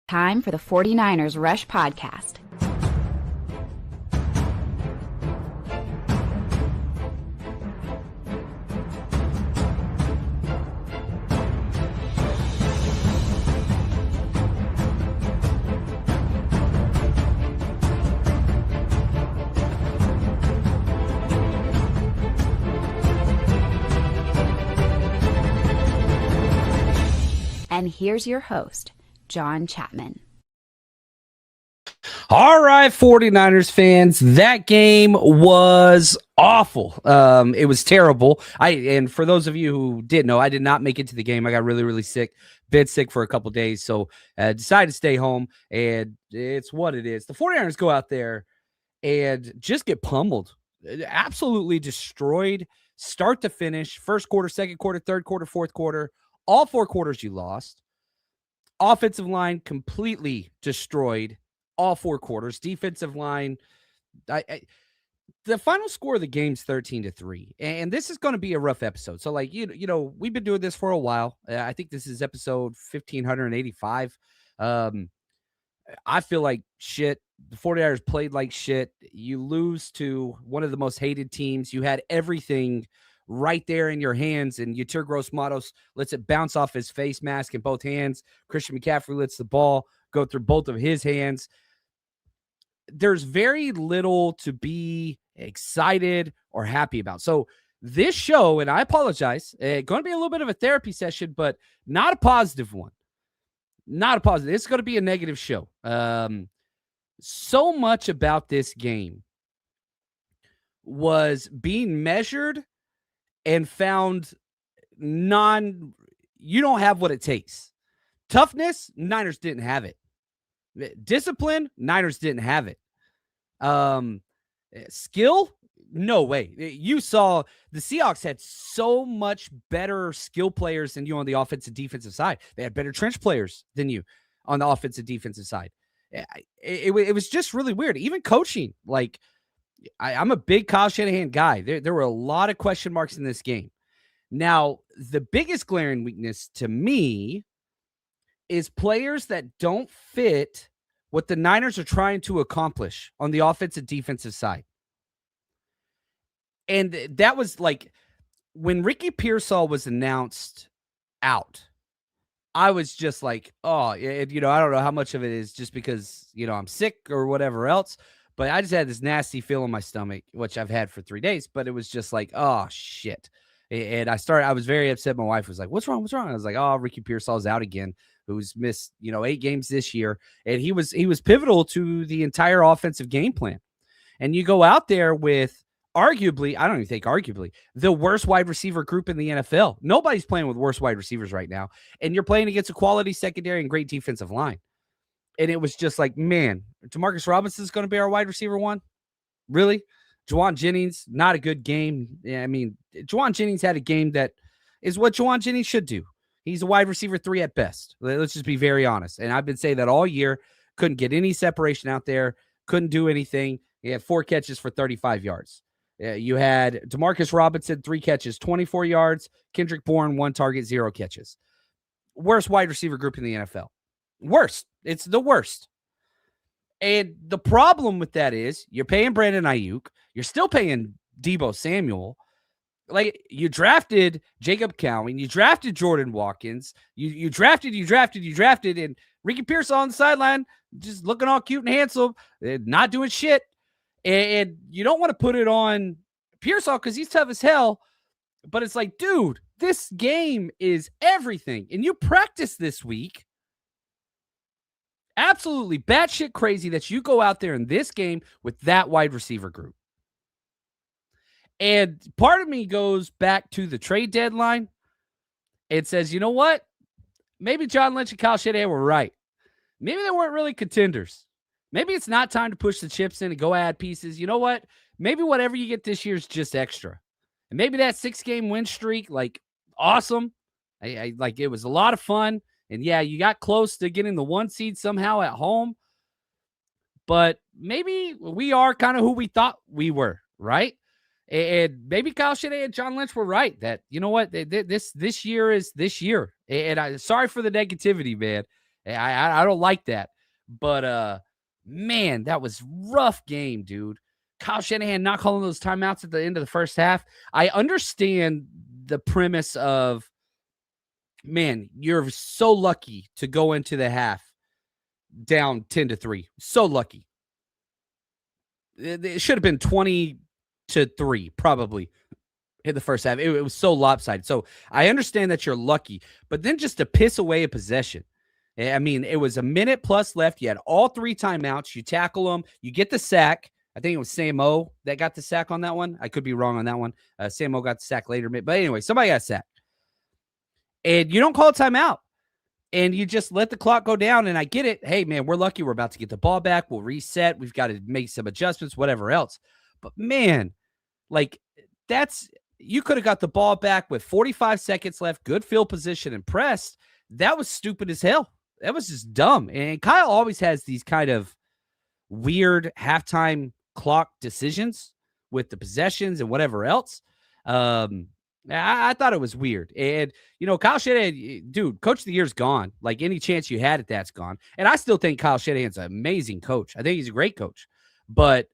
Time for the 49ers Rush Podcast. And here's your host, John Chapman. All right, 49ers fans, that game was awful. It was terrible. And for those of you who didn't know, I did not make it to the game. I got really, really sick, been sick for a couple days, so decided to stay home, and it's what it is. The 49ers go out there and just get pummeled, absolutely destroyed, start to finish, first quarter, second quarter, third quarter, fourth quarter, all four quarters you lost. Offensive line completely destroyed all four quarters. Defensive line, the final score of the game's 13-3, and this is going to be a rough episode. So, like, you know, we've been doing this for a while. I think this is episode 1585. I feel like shit. The 49ers played like shit. You lose to one of the most hated teams. You had everything right there in your hands, and Yetur Gross-Matos lets it bounce off his face mask in both hands. Christian McCaffrey lets the ball go through both of his hands. There's very little to be excited or happy about. So this show, and I apologize, going to be a little bit of a therapy session, but not a positive one. Not a positive. It's going to be a negative show. So much about this game was being measured and found you don't have what it takes. Toughness, Niners didn't have it. Discipline, Niners didn't have it. Skill, no way. You saw the Seahawks had so much better skill players than you on the offensive defensive side. They had better trench players than you on the offensive defensive side. It was just really weird. Even coaching, like, I'm a big Kyle Shanahan guy. There were a lot of question marks in this game. Now, the biggest glaring weakness to me is players that don't fit what the Niners are trying to accomplish on the offensive defensive side. And that was like when Ricky Pearsall was announced out, I was just like, oh, I don't know how much of it is just because, I'm sick or whatever else. But I just had this nasty feel in my stomach, which I've had for 3 days. But it was just like, oh, shit. And I was very upset. My wife was like, what's wrong? What's wrong? I was like, oh, Ricky Pearsall's out again, who's missed, 8 games this year. And he was pivotal to the entire offensive game plan. And you go out there with arguably, I don't even think arguably, the worst wide receiver group in the NFL. Nobody's playing with worse wide receivers right now. And you're playing against a quality secondary and great defensive line. And it was just like, man, Demarcus Robinson is going to be our wide receiver one? Really? Juwan Jennings, not a good game. Yeah, I mean, Juwan Jennings had a game that is what Juwan Jennings should do. He's a wide receiver 3 at best. Let's just be very honest. And I've been saying that all year. Couldn't get any separation out there. Couldn't do anything. He had 4 catches for 35 yards. You had Demarcus Robinson, 3 catches, 24 yards. Kendrick Bourne, 1 target, 0 catches. Worst wide receiver group in the NFL. Worst. It's the worst. And the problem with that is you're paying Brandon Ayuk. You're still paying Deebo Samuel. Like, you drafted Jacob Cowing. You drafted Jordan Watkins. You drafted, and Ricky Pearsall on the sideline, just looking all cute and handsome, not doing shit. And you don't want to put it on Pearsall because he's tough as hell. But it's like, dude, this game is everything. And you practice this week. Absolutely batshit crazy that you go out there in this game with that wide receiver group. And part of me goes back to the trade deadline. It says, you know what? Maybe John Lynch and Kyle Shanahan were right. Maybe they weren't really contenders. Maybe it's not time to push the chips in and go add pieces. You know what? Maybe whatever you get this year is just extra. And maybe that 6-game win streak, like, awesome. I like, it was a lot of fun. And yeah, you got close to getting the 1 seed somehow at home. But maybe we are kind of who we thought we were, right? And maybe Kyle Shanahan and John Lynch were right that, you know what, this year is this year. And sorry for the negativity, man. I don't like that. But man, that was rough game, dude. Kyle Shanahan not calling those timeouts at the end of the first half. I understand the premise of, man, you're so lucky to go into the half down 10-3. So lucky. It should have been 20-3, probably, in the first half. It was so lopsided. So I understand that you're lucky, but then just to piss away a possession. I mean, it was a minute plus left. You had all 3 timeouts. You tackle them. You get the sack. I think it was Sam O that got the sack on that one. I could be wrong on that one. Sam O got the sack later. But anyway, somebody got sacked. And you don't call a timeout. And you just let the clock go down. And I get it. Hey, man, we're lucky. We're about to get the ball back. We'll reset. We've got to make some adjustments, whatever else. But, man, like, you could have got the ball back with 45 seconds left, good field position, and pressed. That was stupid as hell. That was just dumb. And Kyle always has these kind of weird halftime clock decisions with the possessions and whatever else. I thought it was weird. And, Kyle Shanahan, dude, coach of the year's gone. Like, any chance you had at that's gone. And I still think Kyle Shanahan's an amazing coach. I think he's a great coach. But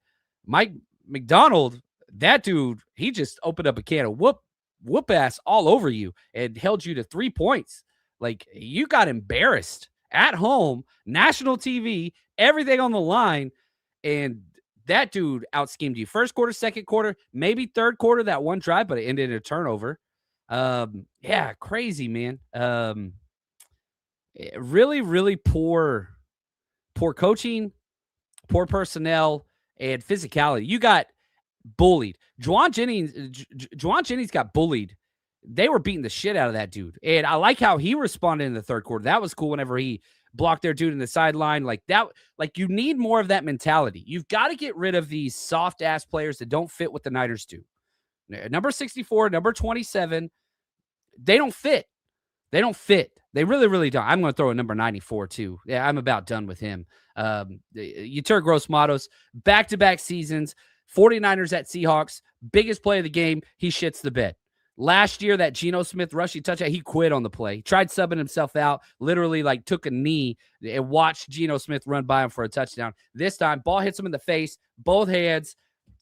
Mike McDonald, that dude, he just opened up a can of whoop ass all over you and held you to 3 points. Like, you got embarrassed at home, national TV, everything on the line. And that dude out-schemed you. First quarter, second quarter, maybe third quarter, that one drive, but it ended in a turnover. Yeah, crazy, man. Really, really poor coaching, poor personnel, and physicality. You got bullied. Juwan Jennings got bullied. They were beating the shit out of that dude. And I like how he responded in the third quarter. That was cool whenever he blocked their dude in the sideline. Like that, like, you need more of that mentality. You've got to get rid of these soft ass players that don't fit what the Niners do. Number 64, number 27, they don't fit. They don't fit. They really, really don't. I'm going to throw a number 94 too. Yeah, I'm about done with him. Yetur Gross-Matos, back-to-back seasons, 49ers at Seahawks, biggest play of the game, he shits the bed. Last year, that Geno Smith rushing touchdown, he quit on the play. Tried subbing himself out, literally like took a knee and watched Geno Smith run by him for a touchdown. This time, ball hits him in the face, both hands,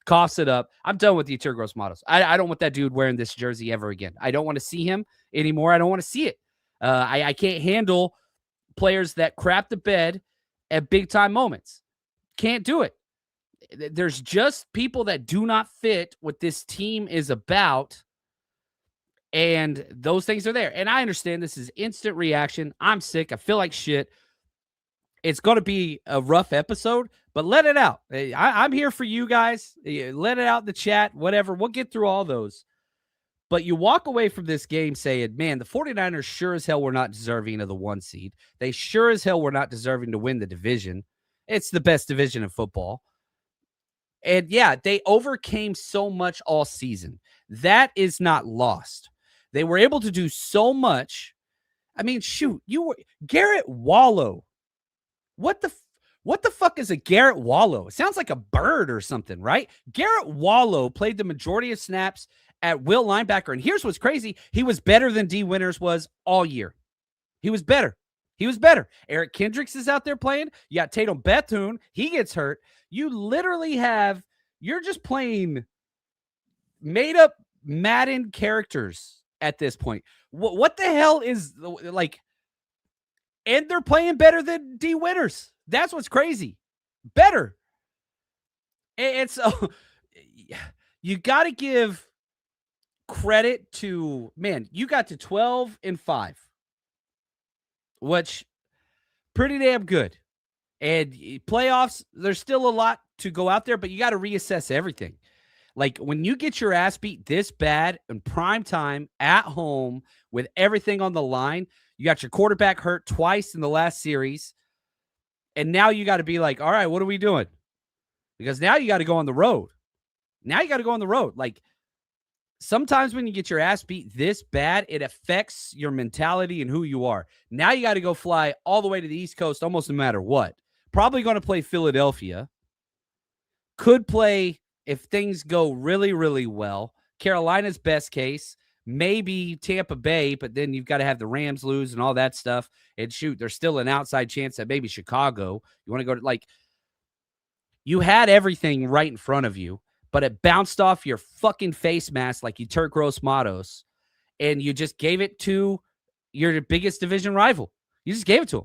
coughs it up. I'm done with Yetur Gross-Matos. I don't want that dude wearing this jersey ever again. I don't want to see him anymore. I don't want to see it. I can't handle players that crap the bed at big-time moments. Can't do it. There's just people that do not fit what this team is about. And those things are there. And I understand this is instant reaction. I'm sick. I feel like shit. It's going to be a rough episode, but let it out. I'm here for you guys. Let it out in the chat, whatever. We'll get through all those. But you walk away from this game saying, man, the 49ers sure as hell were not deserving of the 1 seed. They sure as hell were not deserving to win the division. It's the best division in football. And yeah, they overcame so much all season. That is not lost. They were able to do so much. I mean, shoot, Garrett Wallow. What the fuck is a Garrett Wallow? It sounds like a bird or something, right? Garrett Wallow played the majority of snaps at will linebacker. And here's what's crazy. He was better than D. Winters was all year. He was better. Eric Kendricks is out there playing. You got Tatum Bethune. He gets hurt. You literally you're just playing made up Madden characters at this point. What the hell is, like, and they're playing better than D. Winters. That's what's crazy. Better. And so you got to give credit to, man, you got to 12-5, which pretty damn good. And playoffs, there's still a lot to go out there, but you got to reassess everything. Like, when you get your ass beat this bad in prime time at home with everything on the line, you got your quarterback hurt twice in the last series, and now you got to be like, all right, what are we doing? Because now you got to go on the road. Like, sometimes when you get your ass beat this bad, it affects your mentality and who you are. Now you got to go fly all the way to the East Coast almost no matter what. Probably going to play Philadelphia. Could play, if things go really, really well, Carolina's best case, maybe Tampa Bay, but then you've got to have the Rams lose and all that stuff. And shoot, there's still an outside chance that maybe Chicago, you want to go to, like, you had everything right in front of you, but it bounced off your fucking face mask like you Turk Gross Matos, and you just gave it to your biggest division rival. You just gave it to him.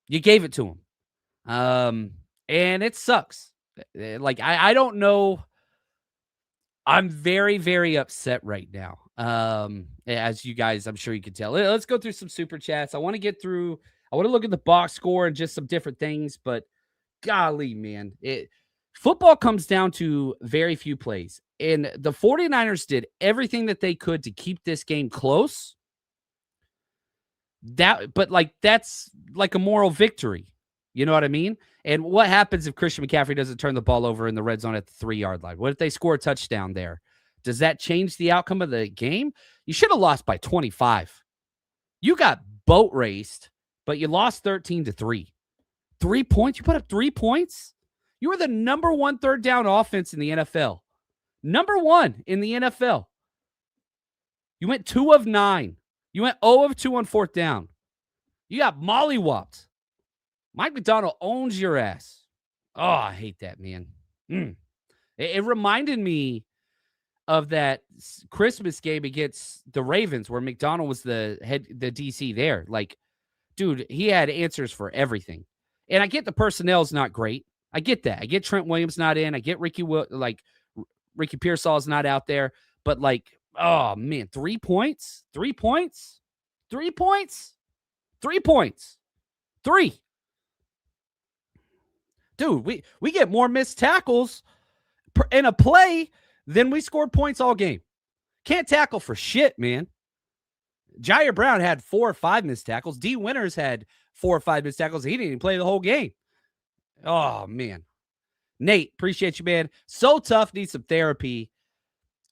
You gave it to him. And it sucks. Like, I don't know. I'm very, very upset right now. As you guys, I'm sure you can tell. Let's go through some super chats. I want to look at the box score and just some different things, but golly, man, football comes down to very few plays. And the 49ers did everything that they could to keep this game close. But that's like a moral victory. You know what I mean? And what happens if Christian McCaffrey doesn't turn the ball over in the red zone at the 3-yard line? What if they score a touchdown there? Does that change the outcome of the game? You should have lost by 25. You got boat raced, but you lost 13-3. 3 points? You put up 3 points? You were the number 1 third down offense in the NFL. Number 1 in the NFL. You went 2 of 9. You went 0 of 2 on fourth down. You got mollywopped. Mike McDonald owns your ass. Oh, I hate that, man. It reminded me of that Christmas game against the Ravens where McDonald was the DC there. Like, dude, he had answers for everything. And I get the personnel's not great. I get that. I get Trent Williams not in. I get Ricky Pearsall's not out there. But, like, oh, man, 3 points? 3 points? 3 points? 3 points. 3. Dude, we get more missed tackles in a play than we scored points all game. Can't tackle for shit, man. Jair Brown had 4 or 5 missed tackles. D. Winters had 4 or 5 missed tackles. He didn't even play the whole game. Oh, man. Nate, appreciate you, man. So tough, need some therapy.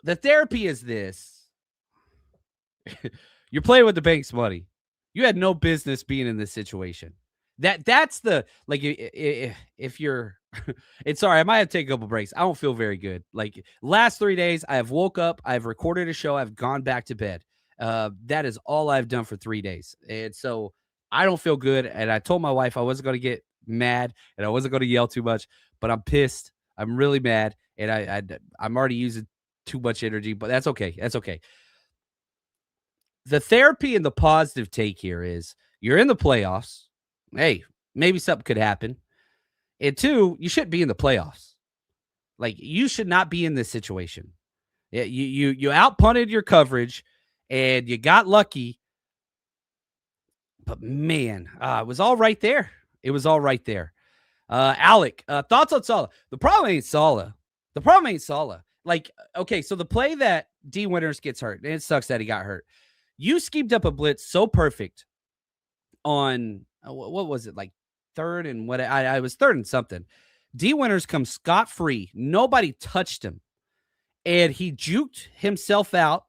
The therapy is this. You're playing with the bank's money. You had no business being in this situation. That's the, like, if you're, it's sorry, I might have to take a couple breaks. I don't feel very good. Like, last 3 days, I have woke up, I've recorded a show, I've gone back to bed. That is all I've done for 3 days. And so I don't feel good. And I told my wife I wasn't going to get mad and I wasn't going to yell too much, but I'm pissed. I'm really mad. And I'm already using too much energy, but that's okay. That's okay. The therapy and the positive take here is you're in the playoffs. Hey, maybe something could happen. And 2, you shouldn't be in the playoffs. Like, you should not be in this situation. You outpunted your coverage and you got lucky. But man, it was all right there. It was all right there. Alec, thoughts on Saleh? The problem ain't Saleh. Like, okay, so the play that D. Winters gets hurt, and it sucks that he got hurt. You schemed up a blitz so perfect on, what was it, like third and what? I was third and something. D. Winters comes scot-free. Nobody touched him. And he juked himself out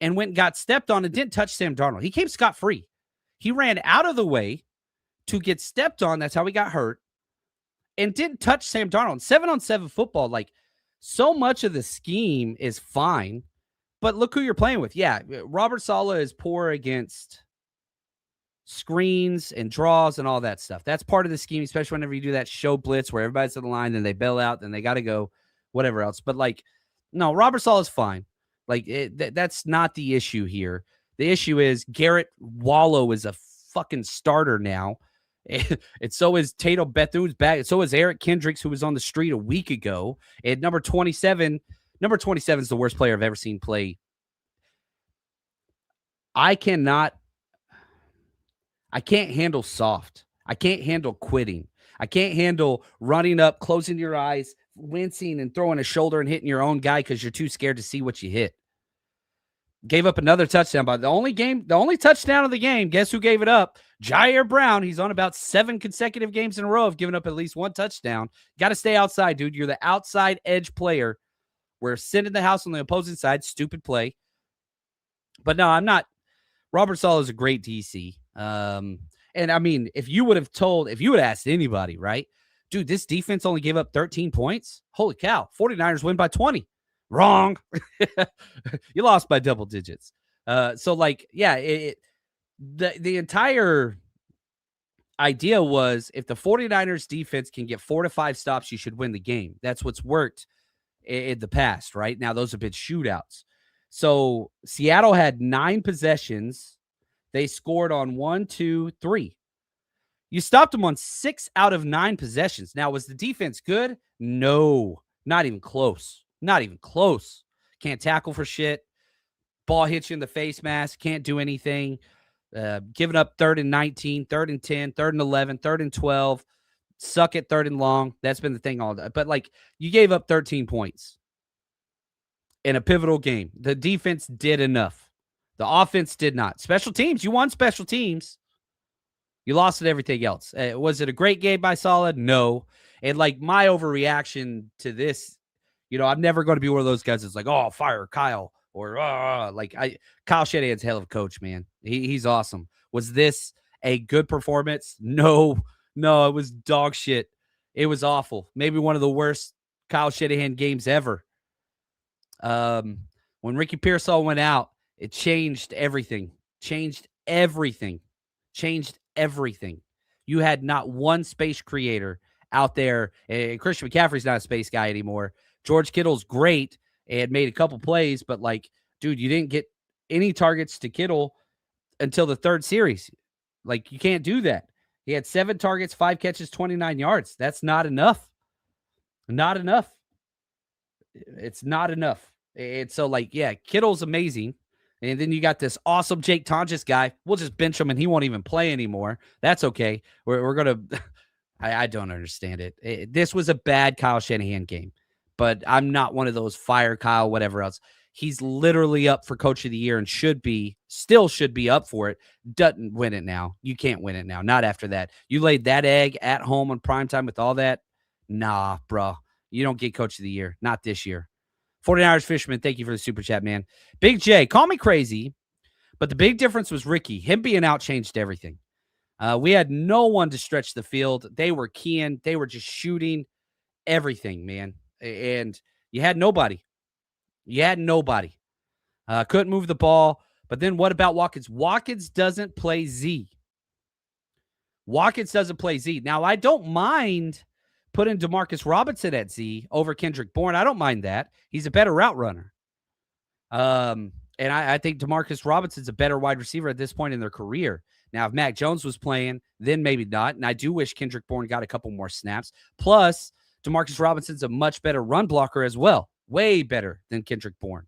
and went and got stepped on and didn't touch Sam Darnold. He came scot-free. He ran out of the way to get stepped on. That's how he got hurt. And didn't touch Sam Darnold. 7-on-7 football, like, so much of the scheme is fine. But look who you're playing with. Yeah, Robert Saleh is poor against screens and draws and all that stuff. That's part of the scheme, especially whenever you do that show blitz where everybody's on the line, then they bail out, then they got to go, whatever else. But, like, no, Robert Saleh is fine. Like, that's not the issue here. The issue is Garrett Wallow is a fucking starter now. And so is Tato Bethune's back. And so is Eric Kendricks, who was on the street a week ago. And number 27 is the worst player I've ever seen play. I can't handle soft. I can't handle quitting. I can't handle running up, closing your eyes, wincing and throwing a shoulder and hitting your own guy because you're too scared to see what you hit. Gave up another touchdown, but the only touchdown of the game, guess who gave it up? Jair Brown. He's on about 7 consecutive games in a row of giving up at least 1 touchdown. Got to stay outside, dude. You're the outside edge player. We're sitting the house on the opposing side. Stupid play. But no, I'm not. Robert Saleh is a great DC. And I mean, if you would have asked anybody, right? Dude, this defense only gave up 13 points. Holy cow. 49ers win by 20. Wrong. You lost by double digits. So like, yeah, the entire idea was if the 49ers defense can get 4 to 5 stops, you should win the game. That's what's worked in the past, right? Now those have been shootouts. So Seattle had 9 possessions. They scored on 1, 2, 3. You stopped them on 6 out of 9 possessions. Now, was the defense good? No, not even close. Not even close. Can't tackle for shit. Ball hits you in the face mask. Can't do anything. Giving up 3rd and 19, 3rd and 10, 3rd and 11, 3rd and 12. Suck at 3rd and long. That's been the thing all day. But, like, you gave up 13 points in a pivotal game. The defense did enough. The offense did not. Special teams. You won special teams. You lost at everything else. Was it a great game by Solid? No. And, like, my overreaction to this, I'm never going to be one of those guys that's like, oh, fire Kyle. Or, Kyle Shanahan's hell of a coach, man. He's awesome. Was this a good performance? No, it was dog shit. It was awful. Maybe one of the worst Kyle Shanahan games ever. When Ricky Pearsall went out, it changed everything. Changed everything. You had not one space creator out there. And Christian McCaffrey's not a space guy anymore. George Kittle's great and made a couple plays, but like, dude, you didn't get any targets to Kittle until the 3rd series. Like, you can't do that. He had 7 targets, 5 catches, 29 yards. That's not enough. Not enough. It's not enough. And so, like, yeah, Kittle's amazing. And then you got this awesome Jake Tonjes guy. We'll just bench him and he won't even play anymore. That's okay. We're going to – I don't understand it. This was a bad Kyle Shanahan game. But I'm not one of those fire Kyle, whatever else. He's literally up for Coach of the Year and still should be up for it. Doesn't win it now. You can't win it now. Not after that. You laid that egg at home on primetime with all that. Nah, bro. You don't get Coach of the Year. Not this year. 49ers Fisherman, thank you for the super chat, man. Big J, call me crazy, but the big difference was Ricky. Him being out changed everything. We had no one to stretch the field. They were keying. They were just shooting everything, man. And you had nobody. Couldn't move the ball. But then what about Watkins? Watkins doesn't play Z. Now, I don't mind putting Demarcus Robinson at Z over Kendrick Bourne. I don't mind that. He's a better route runner. And I think Demarcus Robinson's a better wide receiver at this point in their career. Now, if Mac Jones was playing, then maybe not. And I do wish Kendrick Bourne got a couple more snaps. Plus, Demarcus Robinson's a much better run blocker as well. Way better than Kendrick Bourne.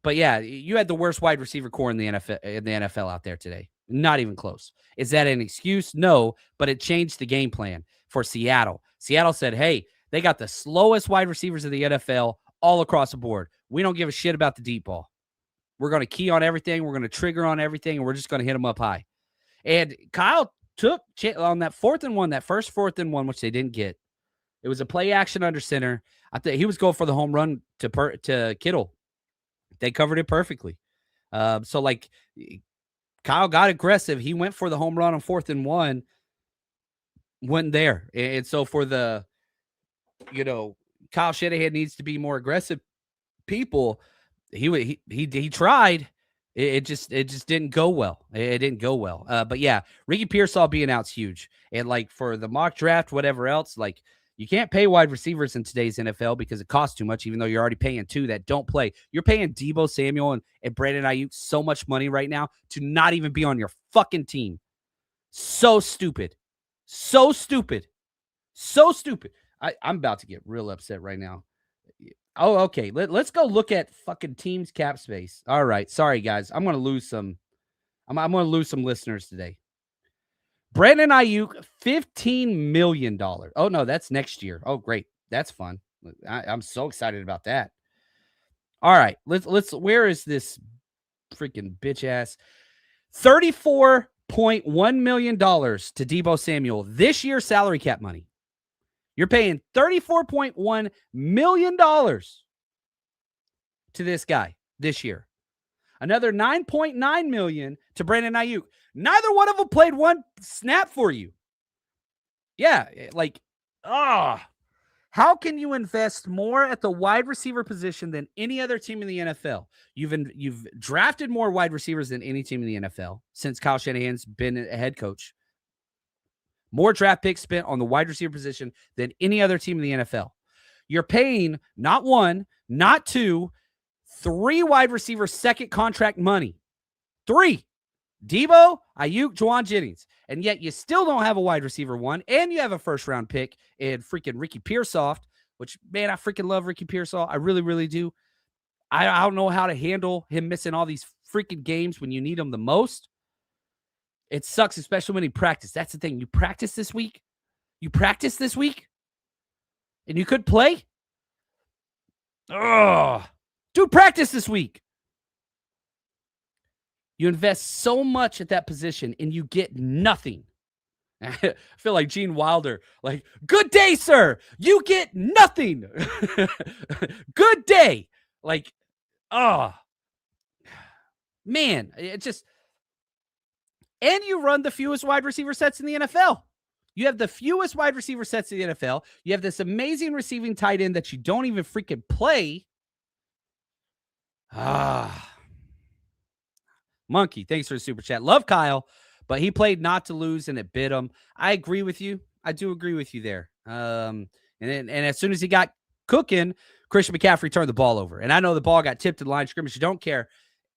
But yeah, you had the worst wide receiver core in the NFL out there today. Not even close. Is that an excuse? No, but it changed the game plan for Seattle. Seattle said, hey, they got the slowest wide receivers in the NFL all across the board. We don't give a shit about the deep ball. We're going to key on everything. We're going to trigger on everything, and we're just going to hit them up high. And Kyle took on that 4th and 1, that first 4th and 1, which they didn't get. It was a play action under center. I think he was going for the home run to Kittle. They covered it perfectly. So, like, Kyle got aggressive. He went for the home run on 4th and 1. Went there. And so for the, Kyle Shanahan needs to be more aggressive people. He tried. It just didn't go well. It didn't go well. But yeah, Ricky Pearsall being out's huge. And like for the mock draft, whatever else, like you can't pay wide receivers in today's NFL because it costs too much, even though you're already paying 2 that don't play. You're paying Deebo Samuel and Brandon Ayuk so much money right now to not even be on your fucking team. So stupid. So stupid. I'm about to get real upset right now. Oh, okay. Let's go look at fucking teams cap space. All right. Sorry, guys. I'm going to lose some. I'm going to lose some listeners today. Brandon Ayuk, $15 million. Oh, no, that's next year. Oh, great. That's fun. I'm so excited about that. All right. Let's, where is this freaking bitch ass? $34.1 million to Deebo Samuel. This year's salary cap money. You're paying $34.1 million to this guy this year. Another $9.9 million to Brandon Ayuk. Neither one of them played one snap for you. Yeah, like, how How can you invest more at the wide receiver position than any other team in the NFL? You've drafted more wide receivers than any team in the NFL since Kyle Shanahan's been a head coach. More draft picks spent on the wide receiver position than any other team in the NFL. You're paying not one, not two, 3 wide receivers second contract money. 3. Debo, Ayuk, Juwan Jennings. And yet you still don't have a wide receiver 1, and you have a first-round pick in freaking Ricky Pearsall, which, man, I freaking love Ricky Pearsall. I really, really do. I don't know how to handle him missing all these freaking games when you need him the most. It sucks, especially when he practices. That's the thing. You practice this week? And you could play? Ugh. Dude, practice this week. You invest so much at that position and you get nothing. I feel like Gene Wilder, like, good day, sir. You get nothing. Good day. Like, man, it just, and you run the fewest wide receiver sets in the NFL. You have the fewest wide receiver sets in the NFL. You have this amazing receiving tight end that you don't even freaking play. Monkey, thanks for the super chat. Love Kyle, but he played not to lose and it bit him. I agree with you. I do agree with you there. And as soon as he got cooking, Christian McCaffrey turned the ball over. And I know the ball got tipped to the line of scrimmage. You don't care,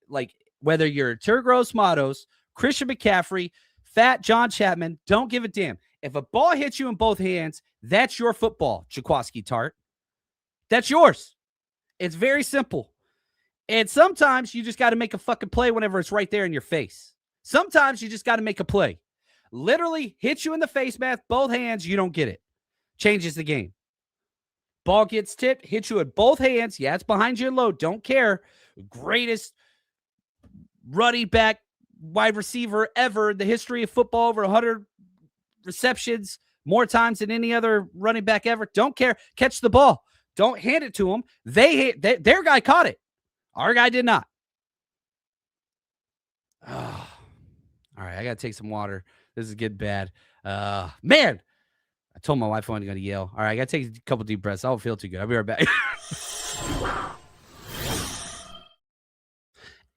like, whether you're Turgros Matos, Christian McCaffrey, Fat John Chapman, don't give a damn. If a ball hits you in both hands, that's your football, Jaquaski Tart. That's yours. It's very simple. And sometimes you just got to make a fucking play whenever it's right there in your face. Sometimes you just got to make a play. Literally hit you in the face mask, both hands, you don't get it. Changes the game. Ball gets tipped, hits you at both hands. Yeah, it's behind you in low. Don't care. Greatest running back wide receiver ever in the history of football, over 100 receptions, more times than any other running back ever. Don't care. Catch the ball. Don't hand it to them. Their guy caught it. Our guy did not. All right, I got to take some water. This is getting bad. Man, I told my wife I wasn't going to yell. All right, I got to take a couple deep breaths. I don't feel too good. I'll be right back.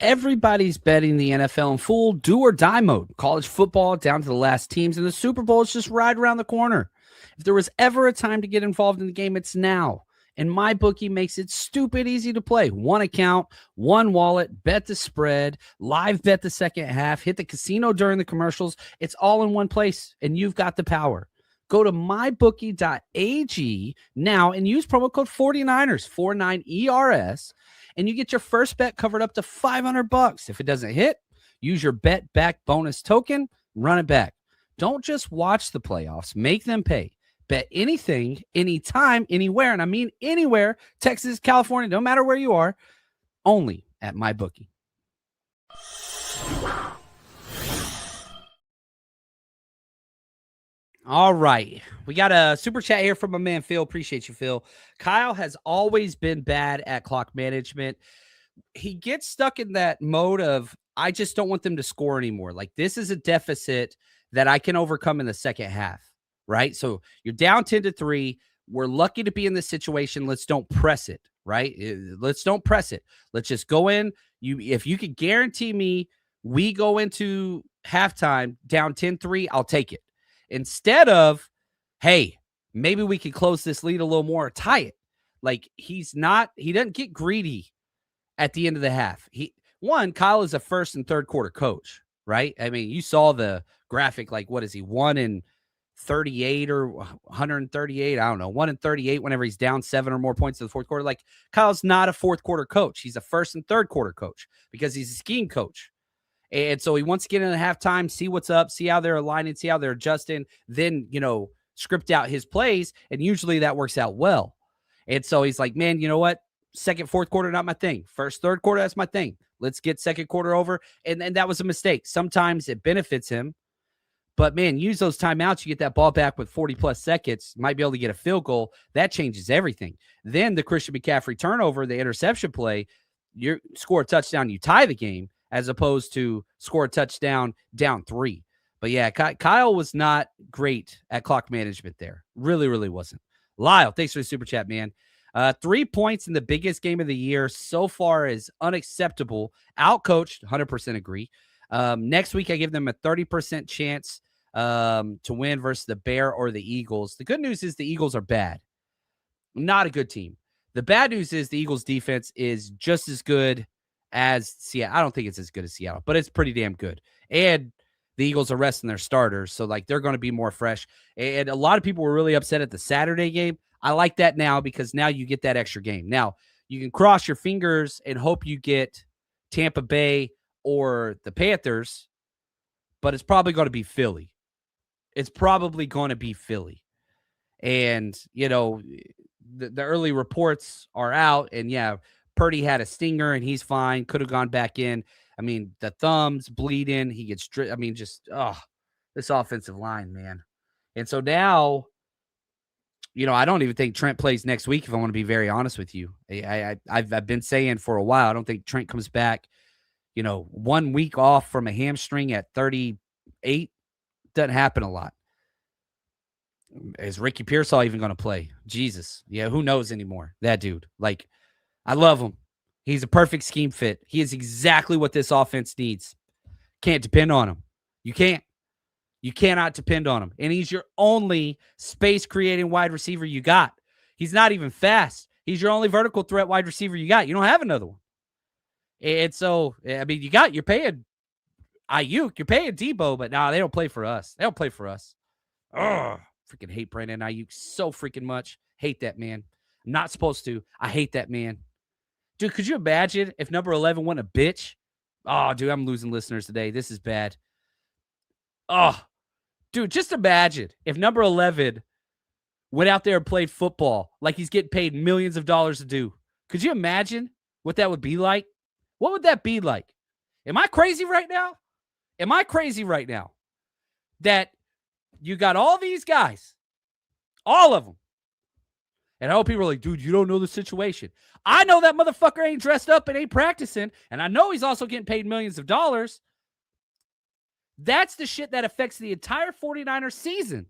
Everybody's betting the NFL in full do or die mode. College football down to the last teams, and the Super Bowl is just right around the corner. If there was ever a time to get involved in the game, it's now. And MyBookie makes it stupid easy to play. One account, one wallet, bet the spread, live bet the second half, hit the casino during the commercials. It's all in one place, and you've got the power. Go to mybookie.ag now and use promo code 49ers, 49ERS, and you get your first bet covered up to $500. If it doesn't hit, use your bet back bonus token, run it back. Don't just watch the playoffs, make them pay. Bet anything, anytime, anywhere, and I mean anywhere, Texas, California, no matter where you are, only at MyBookie. All right. We got a super chat here from my man, Phil. Appreciate you, Phil. Kyle has always been bad at clock management. He gets stuck in that mode of, I just don't want them to score anymore. Like, this is a deficit that I can overcome in the second half. Right? So you're down 10-3. We're lucky to be in this situation. Let's don't press it, right? Let's don't press it. Let's just go in. If you could guarantee me we go into halftime down 10-3, I'll take it. Instead of, hey, maybe we could close this lead a little more or tie it. Like, he doesn't get greedy at the end of the half. Kyle is a first and third quarter coach, right? I mean, you saw the graphic, like, what is he, 1-38 or 138? I don't know. 1-38 whenever he's down 7 or more points in the fourth quarter. Like, Kyle's not a fourth quarter coach. He's a first and third quarter coach because he's a scheme coach. And so he wants to get in at halftime, see what's up, see how they're aligning, see how they're adjusting, then, script out his plays. And usually that works out well. And so he's like, man, you know what? Second, fourth quarter, not my thing. First, third quarter, that's my thing. Let's get second quarter over. And that was a mistake. Sometimes it benefits him. But, man, use those timeouts. You get that ball back with 40-plus seconds. Might be able to get a field goal. That changes everything. Then the Christian McCaffrey turnover, the interception play, you score a touchdown, you tie the game, as opposed to score a touchdown down 3. But, yeah, Kyle was not great at clock management there. Really, really wasn't. Lyle, thanks for the super chat, man. 3 points in the biggest game of the year so far is unacceptable. Outcoached, 100% agree. Next week, I give them a 30% chance to win versus the Bear or the Eagles. The good news is the Eagles are bad. Not a good team. The bad news is the Eagles defense is just as good as Seattle. I don't think it's as good as Seattle, but it's pretty damn good. And the Eagles are resting their starters, so like they're going to be more fresh. And a lot of people were really upset at the Saturday game. I like that now because now you get that extra game. Now you can cross your fingers and hope you get Tampa Bay or the Panthers, but it's probably going to be Philly. It's probably going to be Philly. And, you know, the early reports are out, and yeah, Purdy had a stinger and he's fine. Could have gone back in. I mean, the thumb's bleeding. He gets, this offensive line, man. And so now, you know, I don't even think Trent plays next week, if I want to be very honest with you. I've been saying for a while, I don't think Trent comes back. You know, 1 week off from a hamstring at 38 doesn't happen a lot. Is Ricky Pearsall even going to play? Jesus. Yeah, who knows anymore? That dude. Like, I love him. He's a perfect scheme fit. He is exactly what this offense needs. Can't depend on him. You can't. You cannot depend on him. And he's your only space-creating wide receiver you got. He's not even fast. He's your only vertical threat wide receiver you got. You don't have another one. And so, I mean, you're paying Ayuk. You're paying Debo, but nah, they don't play for us. They don't play for us. Ugh. Freaking hate Brandon Ayuk so freaking much. Hate that man. I'm not supposed to. I hate that man. Dude, could you imagine if number 11 went a bitch? Oh, dude, I'm losing listeners today. This is bad. Oh, dude, just imagine if number 11 went out there and played football like he's getting paid millions of dollars to do. Could you imagine what that would be like? What would that be like? Am I crazy right now? Am I crazy right now that you got all these guys, all of them? And I hope people are like, dude, you don't know the situation. I know that motherfucker ain't dressed up and ain't practicing, and I know he's also getting paid millions of dollars. That's the shit that affects the entire 49ers season.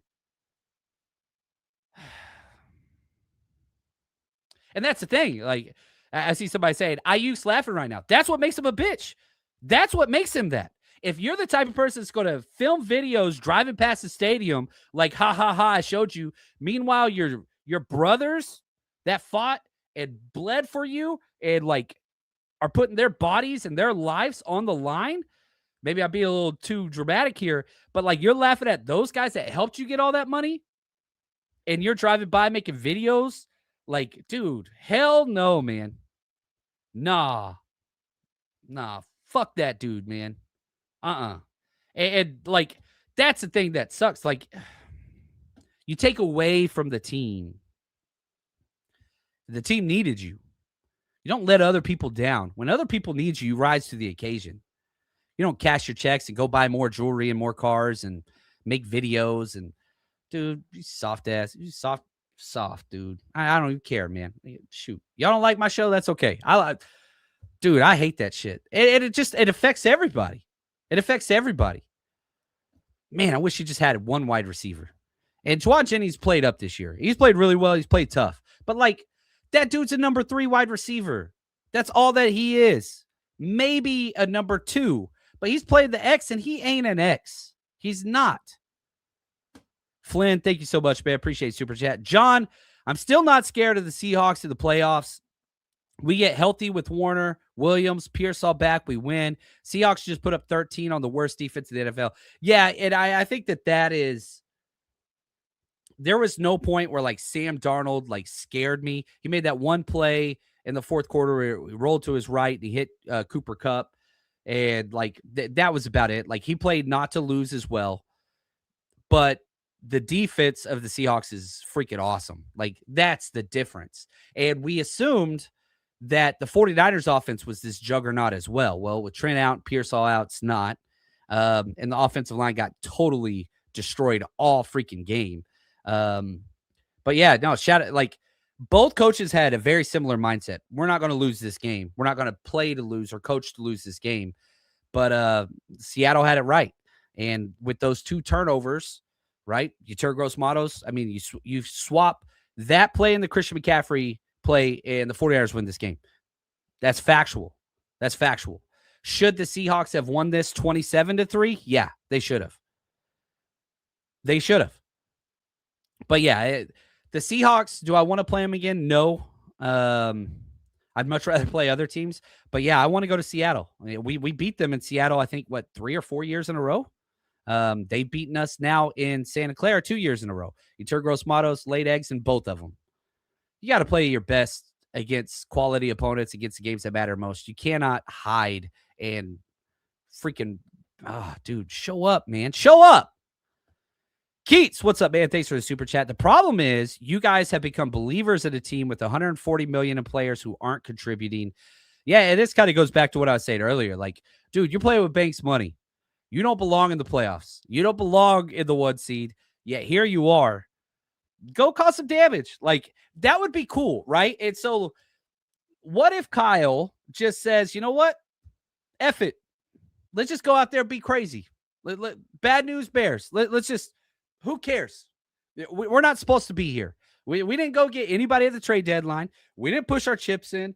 And that's the thing. Like, I see somebody saying, Ayuk's laughing right now. That's what makes him a bitch. That's what makes him that. If you're the type of person that's going to film videos driving past the stadium, like, ha, ha, ha, I showed you. Meanwhile, your brothers that fought and bled for you and, like, are putting their bodies and their lives on the line. Maybe I'm being a little too dramatic here, but, like, you're laughing at those guys that helped you get all that money, and you're driving by making videos. Like, dude, hell no, man. Nah, fuck that dude, man. And like, that's the thing that sucks. Like, you take away from the team. The team needed you. You don't let other people down. When other people need you, you rise to the occasion. You don't cash your checks and go buy more jewelry and more cars and make videos. And, dude, you soft ass. You soft, dude. I don't even care, man. Shoot. Y'all don't like my show? That's okay. Dude, I hate that shit. It affects everybody. It affects everybody. Man, I wish he just had one wide receiver. And Juwan Jennings played up this year. He's played really well. He's played tough. But, like, that dude's a number 3 wide receiver. That's all that he is. Maybe a number 2. But he's played the X, and he ain't an X. He's not. Flynn, thank you so much, man. Appreciate Super Chat. John, I'm still not scared of the Seahawks in the playoffs. We get healthy with Warner, Williams, Pearsall back, we win. Seahawks just put up 13 on the worst defense in the NFL. Yeah, and I think that is – there was no point where, like, Sam Darnold, like, scared me. He made that one play in the fourth quarter where he rolled to his right and he hit Cooper Kupp. And, like, that was about it. Like, he played not to lose as well. But the defense of the Seahawks is freaking awesome. Like, that's the difference. And we assumed that the 49ers offense was this juggernaut as well. Well, with Trent out, Pearsall out, it's not. And the offensive line got totally destroyed all freaking game. But yeah, no, shout out. Like, both coaches had a very similar mindset. We're not going to lose this game. We're not going to play to lose or coach to lose this game. But Seattle had it right. And with those 2 turnovers, right? You turn Gross Matos. I mean, you swap That play and the Christian McCaffrey play and the 49ers win this game. That's factual. That's factual. Should the Seahawks have won this 27-3? Yeah, they should have. They should have. But yeah, the Seahawks, do I want to play them again? No. I'd much rather play other teams. But yeah, I want to go to Seattle. We beat them in Seattle, I think, 3 or 4 years in a row? They've beaten us now in Santa Clara 2 years in a row. Tergros Matos laid eggs in both of them. You got to play your best against quality opponents, against the games that matter most. You cannot hide and freaking, dude, show up, man. Show up. Keats, what's up, man? Thanks for the super chat. The problem is you guys have become believers in a team with 140 million in players who aren't contributing. Yeah, and this kind of goes back to what I was saying earlier. Like, dude, you're playing with Banks money. You don't belong in the playoffs. You don't belong in the 1 seed. Yet here you are. Go cause some damage. Like, that would be cool, right? And so what if Kyle just says, you know what? F it. Let's just go out there and be crazy. Bad news bears. Let's just, who cares? We're not supposed to be here. We didn't go get anybody at the trade deadline. We didn't push our chips in.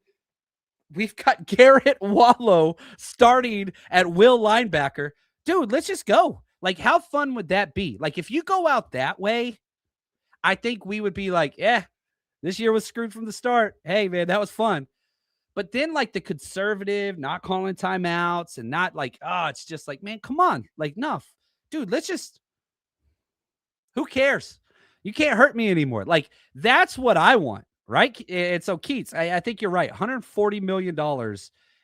We've got Garrett Wallow starting at will linebacker. Dude, let's just go. Like, how fun would that be? Like, if you go out that way, I think we would be like, this year was screwed from the start. Hey, man, that was fun. But then, like, the conservative, not calling timeouts and not like, it's just like, man, come on. Like, no, dude, let's just, who cares? You can't hurt me anymore. Like, that's what I want, right? And so, Keats, I think you're right. $140 million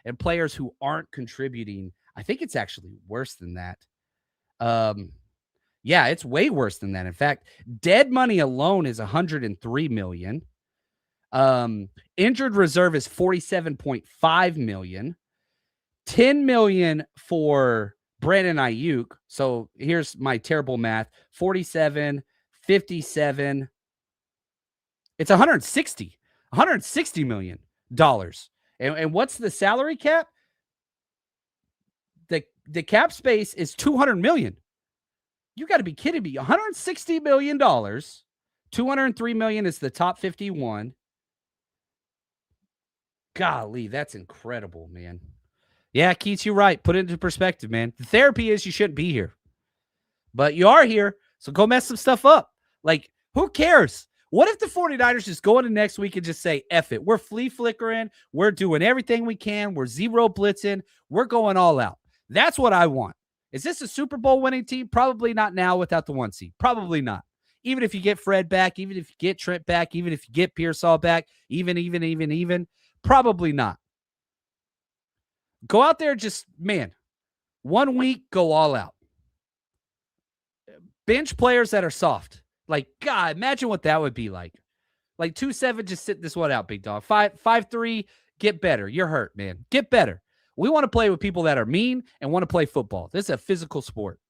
and players who aren't contributing. I think it's actually worse than that. Yeah, it's way worse than that. In fact, dead money alone is 103 million. Injured reserve is 47.5 million. 10 million for Brandon Ayuk. So here's my terrible math. 47, 57. It's 160 million dollars. And what's the salary cap? The cap space is 200 million. You got to be kidding me. $160 million. 203 million is the top 51. Golly, that's incredible, man. Yeah, Keats, you're right. Put it into perspective, man. The therapy is you shouldn't be here. But you are here, so go mess some stuff up. Like, who cares? What if the 49ers just go into next week and just say, F it. We're flea flickering. We're doing everything we can. We're zero blitzing. We're going all out. That's what I want. Is this a Super Bowl winning team? Probably not now without the 1 seed. Probably not. Even if you get Fred back, even if you get Trent back, even if you get Pearsall back, even, probably not. Go out there, just, man, 1 week, go all out. Bench players that are soft. Like, God, imagine what that would be like. Like 2-7, just sit this one out, big dog. 5-3, get better. You're hurt, man. Get better. We want to play with people that are mean and want to play football. This is a physical sport.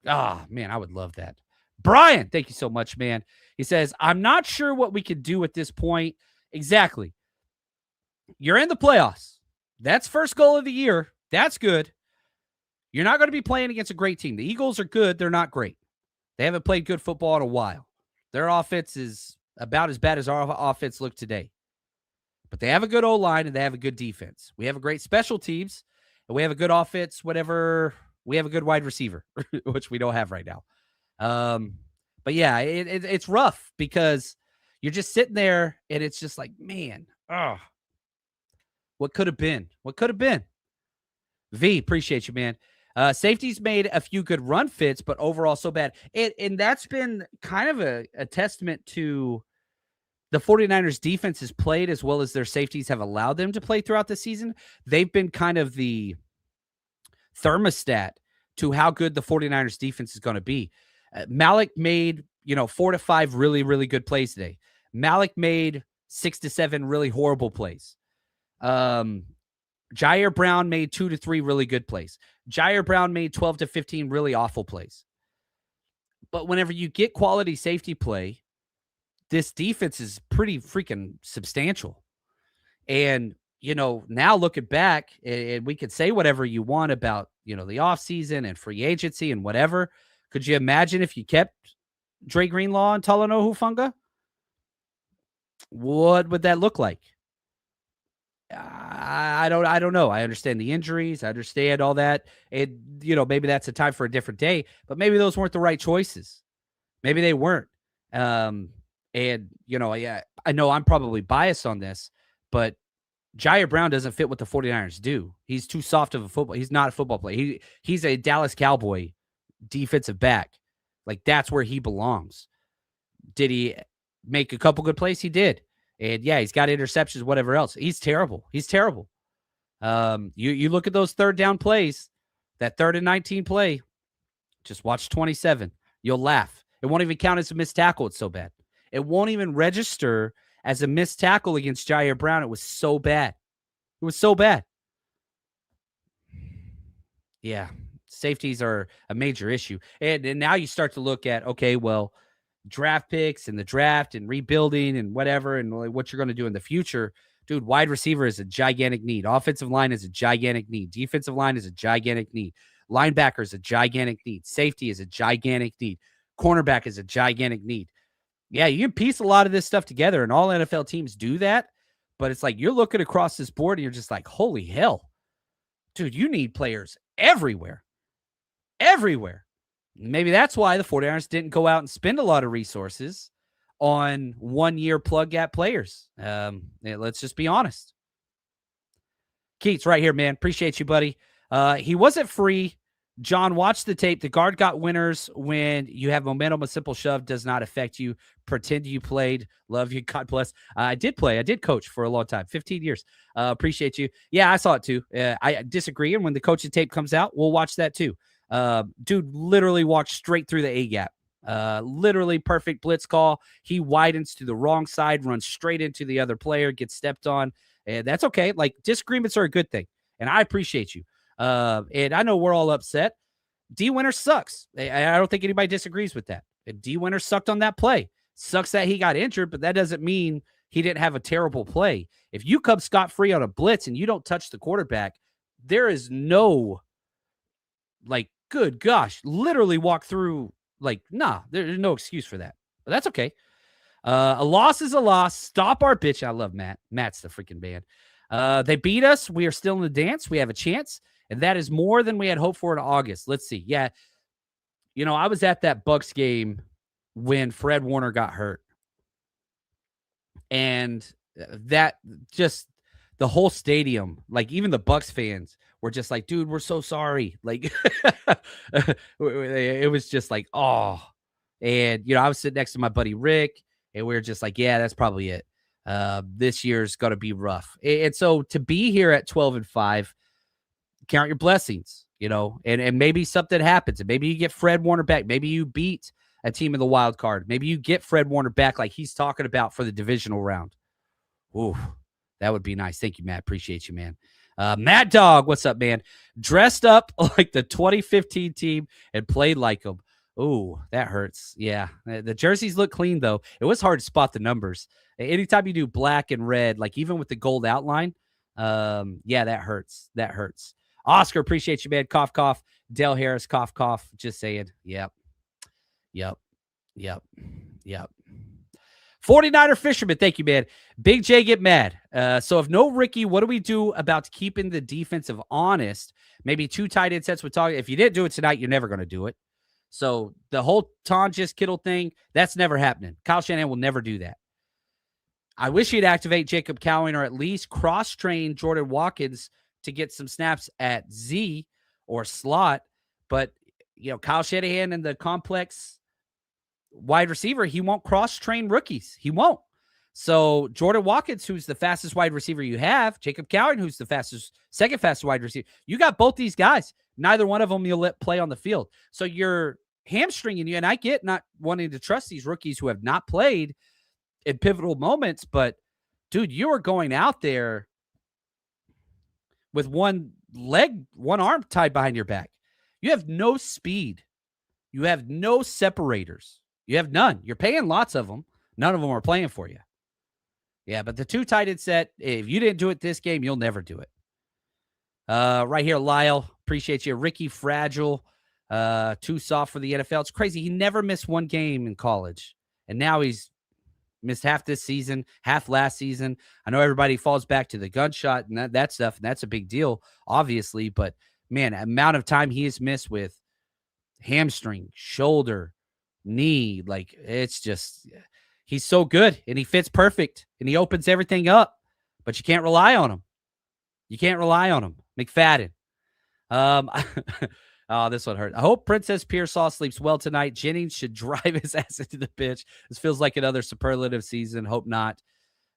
Man, I would love that. Brian, thank you so much, man. He says, I'm not sure what we could do at this point. Exactly. You're in the playoffs. That's first goal of the year. That's good. You're not going to be playing against a great team. The Eagles are good. They're not great. They haven't played good football in a while. Their offense is about as bad as our offense looked today. But they have a good O-line and they have a good defense. We have a great special teams and we have a good offense, whatever. We have a good wide receiver, which we don't have right now. But yeah, it's rough because you're just sitting there and it's just like, man, what could have been? What could have been? V, appreciate you, man. Safety's made a few good run fits, but overall so bad. And that's been kind of a testament to the 49ers defense has played as well as their safeties have allowed them to play throughout the season. They've been kind of the thermostat to how good the 49ers defense is going to be. Malik made, 4 to 5 really, really good plays today. Malik made 6 to 7 really horrible plays. Jair Brown made 2 to 3 really good plays. Jair Brown made 12 to 15 really awful plays. But whenever you get quality safety play, this defense is pretty freaking substantial. And, now looking back, and we could say whatever you want about, the offseason and free agency and whatever. Could you imagine if you kept Dre Greenlaw and Talanoa Hufanga? What would that look like? I don't know. I understand the injuries. I understand all that. Maybe that's a time for a different day, but maybe those weren't the right choices. Maybe they weren't. Um, yeah, I know I'm probably biased on this, but Jair Brown doesn't fit what the 49ers do. He's too soft of a football. He's not a football player. He's a Dallas Cowboy defensive back. Like, that's where he belongs. Did he make a couple good plays? He did. And yeah, he's got interceptions, whatever else. He's terrible. He's terrible. You look at those third down plays, that 3rd and 19 play, just watch 27. You'll laugh. It won't even count as a missed tackle. It's so bad. It won't even register as a missed tackle against Jair Brown. It was so bad. It was so bad. Yeah, safeties are a major issue. And now you start to look at, okay, well, draft picks and the draft and rebuilding and whatever and like what you're going to do in the future. Dude, wide receiver is a gigantic need. Offensive line is a gigantic need. Defensive line is a gigantic need. Linebacker is a gigantic need. Safety is a gigantic need. Cornerback is a gigantic need. Yeah, you can piece a lot of this stuff together, and all NFL teams do that. But it's like you're looking across this board, and you're just like, holy hell. Dude, you need players everywhere. Everywhere. Maybe that's why the 49ers didn't go out and spend a lot of resources on 1-year plug gap players. Let's just be honest. Keats, right here, man. Appreciate you, buddy. He wasn't free. John, watch the tape. The guard got winners when you have momentum. A simple shove does not affect you. Pretend you played. Love you. God bless. I did play. I did coach for a long time, 15 years. Appreciate you. Yeah, I saw it too. I disagree. And when the coaching tape comes out, we'll watch that too. Dude literally walked straight through the A gap. Literally perfect blitz call. He widens to the wrong side, runs straight into the other player, gets stepped on. And that's okay. Like, disagreements are a good thing. And I appreciate you. And I know we're all upset. D Winter sucks. I don't think anybody disagrees with that. D Winter sucked on that play. Sucks that he got injured, but that doesn't mean he didn't have a terrible play. If you come scot-free on a blitz and you don't touch the quarterback, there is no, like, good gosh, literally walk through, like, nah, there's no excuse for that. But that's okay. A loss is a loss. Stop our bitch. I love Matt. Matt's the freaking man. They beat us. We are still in the dance. We have a chance. And that is more than we had hoped for in August. Let's see. Yeah. I was at that Bucs game when Fred Warner got hurt. And that just the whole stadium, like even the Bucs fans were just like, dude, we're so sorry. Like it was just like, oh. And, I was sitting next to my buddy Rick, and we were just like, yeah, that's probably it. This year's going to be rough. And so to be here at 12-5, count your blessings, and maybe something happens. And maybe you get Fred Warner back. Maybe you beat a team in the wild card. Maybe you get Fred Warner back like he's talking about for the divisional round. Ooh, that would be nice. Thank you, Matt. Appreciate you, man. Mad Dog, what's up, man? Dressed up like the 2015 team and played like them. Ooh, that hurts. Yeah. The jerseys look clean, though. It was hard to spot the numbers. Anytime you do black and red, like even with the gold outline, yeah, that hurts. That hurts. Oscar, appreciate you, man. Cough, cough. Dale Harris, cough, cough. Just saying. Yep. 49er Fisherman, thank you, man. Big J get mad. So if no Ricky, what do we do about keeping the defensive honest? Maybe 2 tight end sets with talk. If you didn't do it tonight, you're never going to do it. So the whole Tonjes Kittle thing, that's never happening. Kyle Shanahan will never do that. I wish he'd activate Jacob Cowing or at least cross-train Jordan Watkins to get some snaps at Z or slot. But, Kyle Shanahan and the complex wide receiver, he won't cross-train rookies. He won't. So Jordan Watkins, who's the fastest wide receiver you have, Jacob Cowing, who's the second fastest wide receiver, you got both these guys. Neither one of them you'll let play on the field. So you're hamstringing you, and I get not wanting to trust these rookies who have not played in pivotal moments, but, dude, you are going out there with one arm tied behind your back. You have no speed. You have no separators. You have none. You're paying lots of them. None of them are playing for you. Yeah, but the 2 tight end set, if you didn't do it this game, you'll never do it. Right here, Lyle. Appreciate you. Ricky Fragile. Too soft for the NFL. It's crazy. He never missed one game in college. And now he's Missed half this season, half last season. I know everybody falls back to the gunshot and that stuff, and that's a big deal, obviously. But man, amount of time he has missed with hamstring, shoulder, knee, like it's just he's so good and he fits perfect and he opens everything up, but you can't rely on him. You can't rely on him. McFadden. Oh, this one hurt. I hope Princess Pearsall sleeps well tonight. Jennings should drive his ass into the pitch. This feels like another superlative season. Hope not.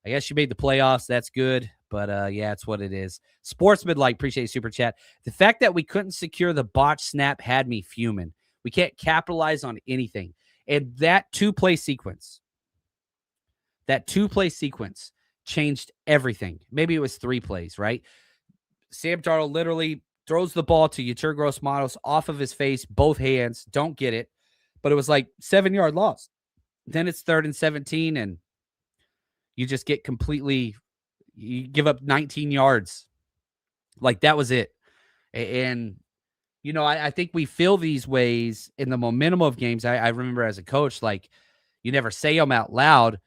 I guess you made the playoffs. That's good. But yeah, it's what it is. Sportsman like, appreciate super chat. The fact that we couldn't secure the botch snap had me fuming. We can't capitalize on anything. And that two-play sequence changed everything. Maybe it was 3 plays, right? Sam Darnold literally throws the ball to Yetur Gross-Matos off of his face, both hands, don't get it. But it was like 7-yard loss. Then it's 3rd and 17, and you just get you give up 19 yards. Like, that was it. And, you know, I think we feel these ways in the momentum of games. I remember as a coach, like, you never say them out loud,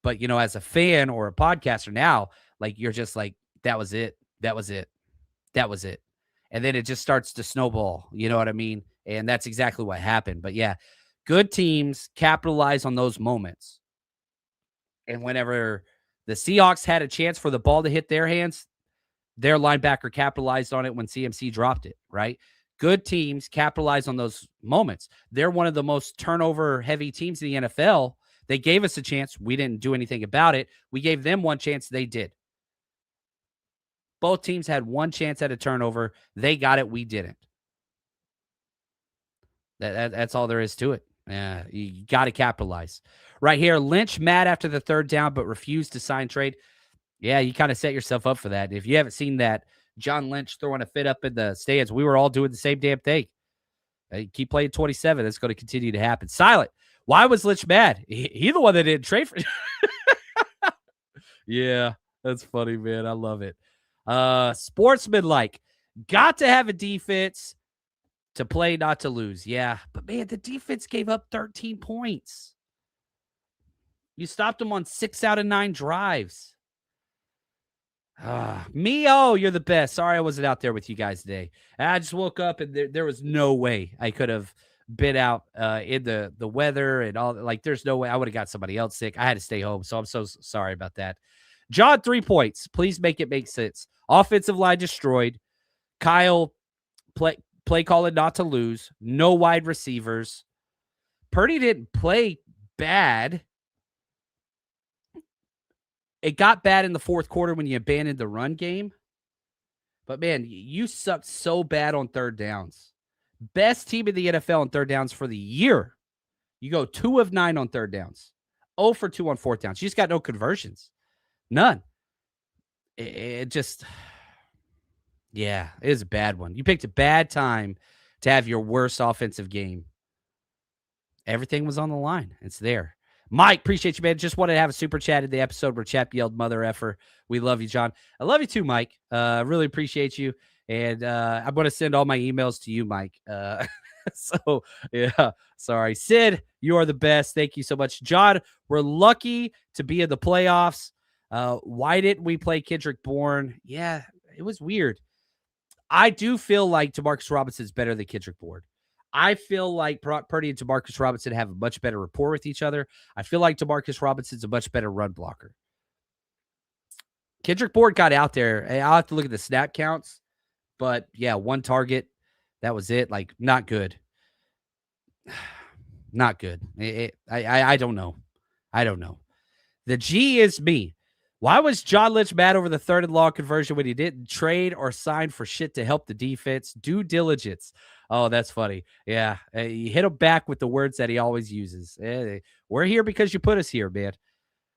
but, you know, as a fan or a podcaster now, like, you're just like, that was it. That was it. That was it. And then it just starts to snowball. You know what I mean? And that's exactly what happened. But yeah, good teams capitalize on those moments. And whenever the Seahawks had a chance for the ball to hit their hands, their linebacker capitalized on it when CMC dropped it, right? Good teams capitalize on those moments. They're one of the most turnover-heavy teams in the NFL. They gave us a chance. We didn't do anything about it. We gave them one chance. They did. Both teams had one chance at a turnover. They got it. We didn't. That's all there is to it. You got to capitalize. Right here, Lynch mad after the 3rd down, but refused to sign trade. Yeah, you kind of set yourself up for that. If you haven't seen that, John Lynch throwing a fit up in the stands, we were all doing the same damn thing. Keep playing 27. That's going to continue to happen. Silent. Why was Lynch mad? He the one that didn't trade for. Yeah, that's funny, man. I love it. Sportsman like, got to have a defense to play, not to lose. Yeah, but man, the defense gave up 13 points. You stopped them on 6 out of 9 drives. Mio, you're the best. Sorry I wasn't out there with you guys today. I just woke up and there was no way I could have been out in the weather and all. Like, there's no way I would have got somebody else sick. I had to stay home, so I'm so sorry about that. John, 3 points. Please make it make sense. Offensive line destroyed. Kyle, play calling not to lose. No wide receivers. Purdy didn't play bad. It got bad in the 4th quarter when you abandoned the run game. But, man, you sucked so bad on 3rd downs. Best team in the NFL on 3rd downs for the year. You go 2 of 9 on 3rd downs. 0 for 2 on 4th downs. You just got no conversions. None. It just, yeah, it is a bad one. You picked a bad time to have your worst offensive game. Everything was on the line. It's there. Mike, appreciate you, man. Just wanted to have a super chat in the episode where Chap yelled mother effer. We love you, John. I love you too, Mike. Really appreciate you. And I'm going to send all my emails to you, Mike. So, yeah, sorry. Sid, you are the best. Thank you so much. John, we're lucky to be in the playoffs. Why didn't we play Kendrick Bourne? Yeah, it was weird. I do feel like Demarcus Robinson's better than Kendrick Bourne. I feel like Brock Purdy and Demarcus Robinson have a much better rapport with each other. I feel like Demarcus Robinson's a much better run blocker. Kendrick Bourne got out there. I'll have to look at the snap counts. But, yeah, 1 target. That was it. Like, not good. Not good. I don't know. I don't know. The G is me. Why was John Lynch mad over the 3rd and long conversion when he didn't trade or sign for shit to help the defense? Due diligence. Oh, that's funny. Yeah. You hit him back with the words that he always uses. We're here because you put us here, man.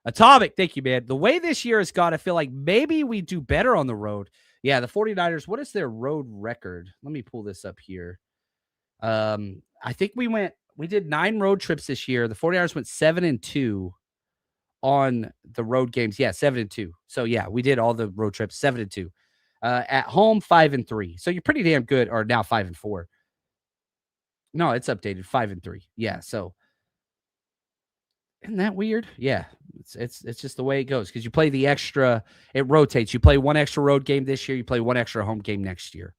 Atomic, thank you, man. The way this year has gone, I feel like maybe we do better on the road. Yeah, the 49ers, what is their road record? Let me pull this up here. I think we did 9 road trips this year. The 49ers went 7-2 on the road games. Yeah, 7-2. So, yeah, we did all the road trips, 7-2. At home, 5-3. So you're pretty damn good, or now 5-4. No, it's updated, 5-3. Yeah, so isn't that weird? Yeah. It's just the way it goes because you play the extra. It rotates. You play one extra road game this year. You play one extra home game next year.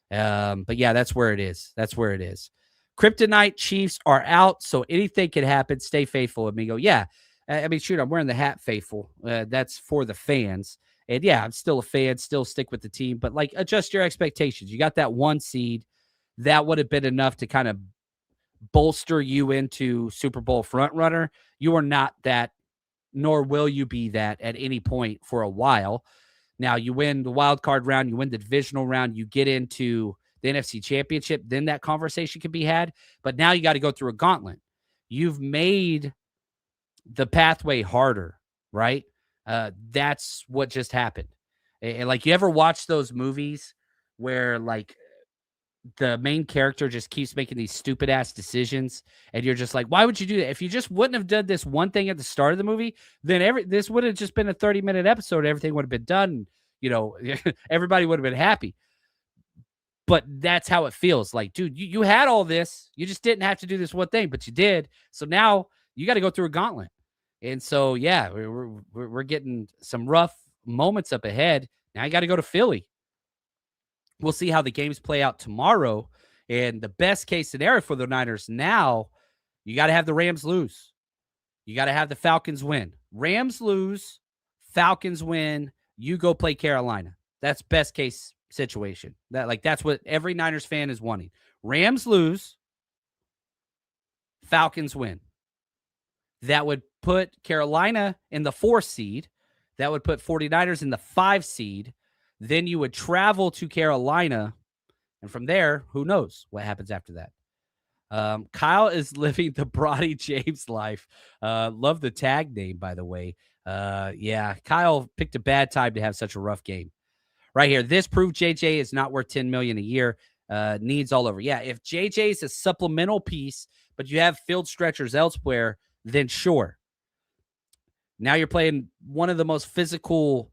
But yeah, that's where it is. That's where it is. Kryptonite Chiefs are out, so anything can happen. Stay faithful, amigo. Yeah, I mean, shoot, I'm wearing the hat, faithful. That's for the fans. And yeah, I'm still a fan. Still stick with the team, but like adjust your expectations. You got that 1 seed. That would have been enough to kind of bolster you into Super Bowl front runner. You are not that, nor will you be that at any point for a while. Now you win the wild card round, you win the divisional round, you get into the NFC Championship, then that conversation can be had. But now you got to go through a gauntlet. You've made the pathway harder, right? That's what just happened. And like, you ever watch those movies where like the main character just keeps making these stupid ass decisions and you're just like, why would you do that? If you just wouldn't have done this one thing at the start of the movie, then this would have just been a 30-minute episode. Everything would have been done. You know, everybody would have been happy. But that's how it feels. Like, dude, you had all this. You just didn't have to do this one thing, but you did. So now you got to go through a gauntlet. And so, yeah, we're getting some rough moments up ahead. Now you got to go to Philly. We'll see how the games play out tomorrow. And the best case scenario for the Niners now, you got to have the Rams lose. You got to have the Falcons win. Rams lose, Falcons win, you go play Carolina. That's best case situation. That's what every Niners fan is wanting. Rams lose, Falcons win. That would put Carolina in the 4 seed. That would put 49ers in the 5 seed. Then you would travel to Carolina. And from there, who knows what happens after that. Kyle is living the Brodie James life. Love the tag name, by the way. Yeah, Kyle picked a bad time to have such a rough game. Right here, this proved JJ is not worth $10 million a year. Needs all over. Yeah, if JJ is a supplemental piece, but you have field stretchers elsewhere, then sure. Now you're playing one of the most physical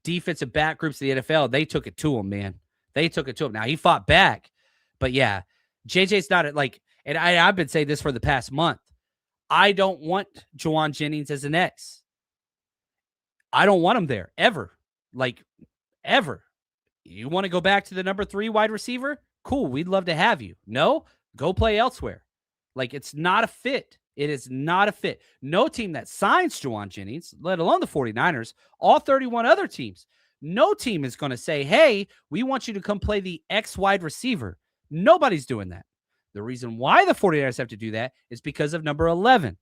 defensive back groups in the NFL. They took it to him, man. They took it to him. Now he fought back, but yeah, JJ's not like, and I've been saying this for the past month. I don't want Juwan Jennings as an X. I don't want him there ever. Like, ever. You want to go back to the number 3 wide receiver? Cool. We'd love to have you. No, go play elsewhere. Like, it's not a fit. It is not a fit. No team that signs Juwan Jennings, let alone the 49ers, all 31 other teams, no team is going to say, hey, we want you to come play the X wide receiver. Nobody's doing that. The reason why the 49ers have to do that is because of number 11.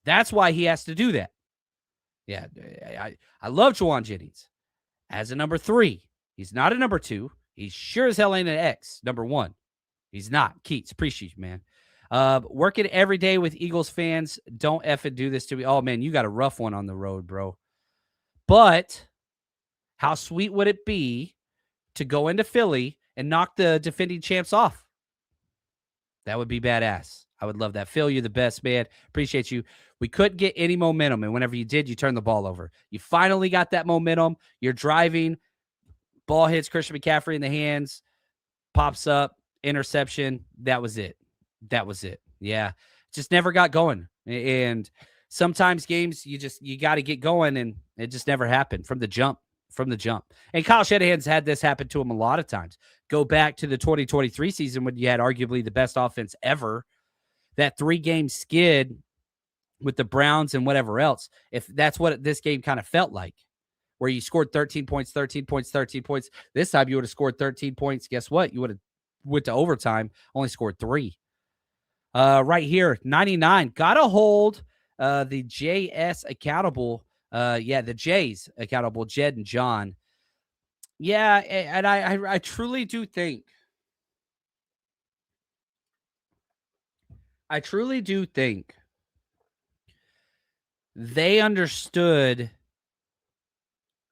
That's why he has to do that. Yeah, I love Juwan Jennings as a number 3. He's not a number 2. He sure as hell ain't an X, number 1. He's not. Keats, appreciate you, man. Working every day with Eagles fans. Don't effing do this to me. Oh, man, you got a rough one on the road, bro. But how sweet would it be to go into Philly and knock the defending champs off? That would be badass. I would love that. Phil, you're the best, man. Appreciate you. We couldn't get any momentum, and whenever you did, you turned the ball over. You finally got that momentum. You're driving. Ball hits Christian McCaffrey in the hands. Pops up. Interception. That was it. That was it. Yeah. Just never got going. And sometimes games, you got to get going, and it just never happened from the jump. And Kyle Shanahan's had this happen to him a lot of times. Go back to the 2023 season when you had arguably the best offense ever. That 3-game skid with the Browns and whatever else. If that's what this game kind of felt like, where you scored 13 points. This time you would have scored 13 points. Guess what? You would have went to overtime, only scored 3. Right here, 99. Gotta hold the JS accountable. The J's accountable, Jed and John. Yeah, and I truly do think they understood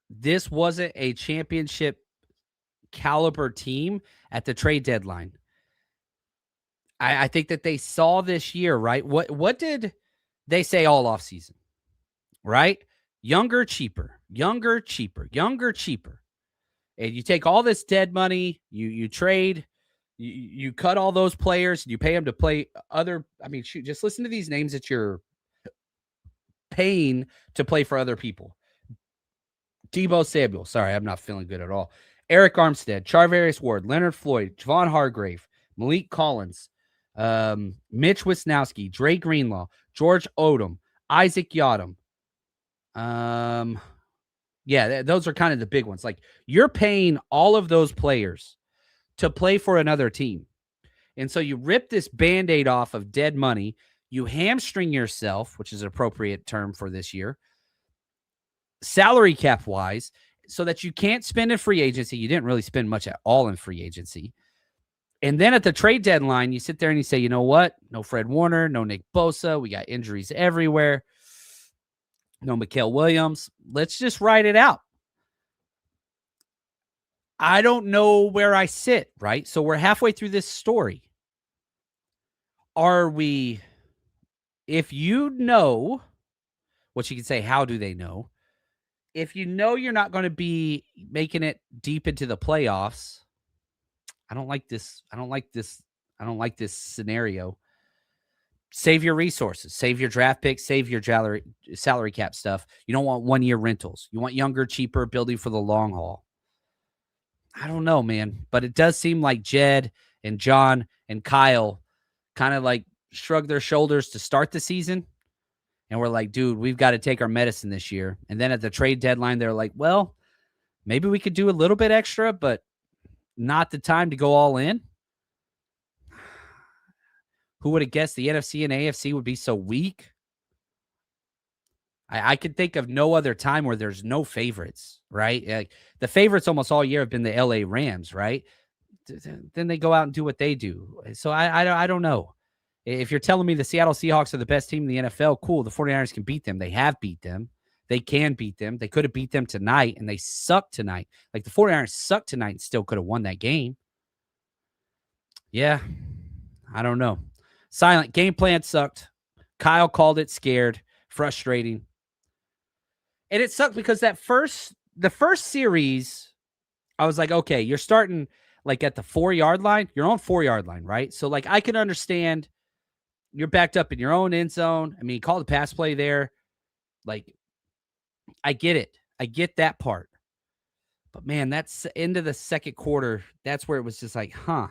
this wasn't a championship caliber team at the trade deadline. I think that they saw this year, right? What did they say all offseason, right? Younger, cheaper. And you take all this dead money, you trade, you cut all those players, you pay them to play other. I mean, shoot, just listen to these names that you're paying to play for other people. Deebo Samuel. Sorry, I'm not feeling good at all. Eric Armstead, Charvarius Ward, Leonard Floyd, Javon Hargrave, Malik Collins, Mitch Wisnowski, Dre Greenlaw, George Odom, Isaac Yadam. Those are kind of the big ones. Like, you're paying all of those players to play for another team. And so you rip this Band-Aid off of dead money. You hamstring yourself, which is an appropriate term for this year, salary cap wise, so that you can't spend in free agency. You didn't really spend much at all in free agency. And then at the trade deadline, you sit there and you say, you know what? No Fred Warner, no Nick Bosa. We got injuries everywhere. No Mikael Williams. Let's just ride it out. I don't know where I sit, right? So we're halfway through this story. Are we, if you know, what you can say, how do they know? If you know you're not going to be making it deep into the playoffs, I don't like this scenario. Save your resources, save your draft picks, save your salary cap stuff. You don't want 1-year rentals. You want younger, cheaper, building for the long haul. I don't know, man, but it does seem like Jed and John and Kyle kind of like shrugged their shoulders to start the season. And we're like, dude, we've got to take our medicine this year. And then at the trade deadline, they're like, well, maybe we could do a little bit extra, but not the time to go all in. Who would have guessed the NFC and AFC would be so weak? I could think of no other time where there's no favorites, right? Like, the favorites almost all year have been the LA Rams, right? Then they go out and do what they do. So I don't know. If you're telling me the Seattle Seahawks are the best team in the NFL, cool. The 49ers can beat them. They have beat them. They can beat them. They could have beat them tonight, and they sucked tonight. Like, the 49ers sucked tonight and still could have won that game. Yeah, I don't know. Silent. Game plan sucked. Kyle called it scared, frustrating. And it sucked because the first series, I was like, okay, you're starting like at the 4-yard line. You're on 4-yard line, right? So, like, I can understand you're backed up in your own end zone. I mean, call the pass play there. Like, I get it. I get that part. But, man, that's into the second quarter. That's where it was just like, huh.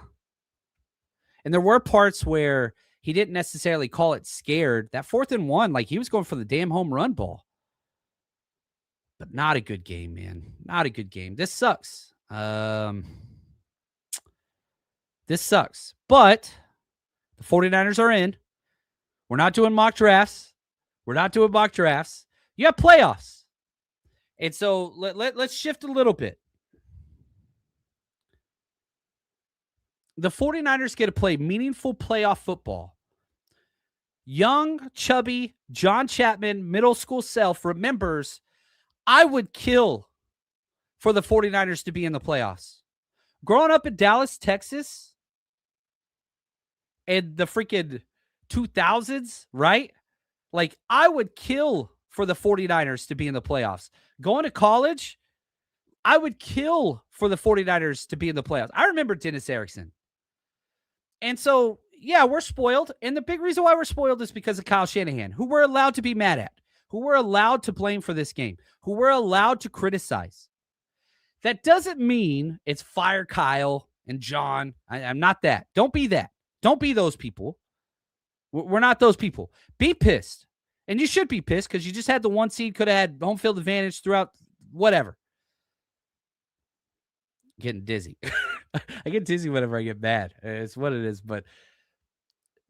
And there were parts where he didn't necessarily call it scared. That 4th and 1, like, he was going for the damn home run ball. But not a good game, man. Not a good game. This sucks. This sucks. But the 49ers are in. We're not doing mock drafts. You have playoffs. And so let's shift a little bit. The 49ers get to play meaningful playoff football. Young, chubby, John Chapman, middle school self remembers, I would kill for the 49ers to be in the playoffs. Growing up in Dallas, Texas, in the freaking 2000s, right? Like, I would kill for the 49ers to be in the playoffs. Going to college, I would kill for the 49ers to be in the playoffs. I remember Dennis Erickson. And so, yeah, we're spoiled. And the big reason why we're spoiled is because of Kyle Shanahan, who we're allowed to be mad at, who we're allowed to blame for this game, who we're allowed to criticize. That doesn't mean it's fire Kyle and John. I'm not that. Don't be that. Don't be those people. We're not those people. Be pissed. And you should be pissed because you just had the 1 seed, could have had home field advantage throughout whatever. Getting dizzy. I get dizzy whenever I get mad. It's what it is. But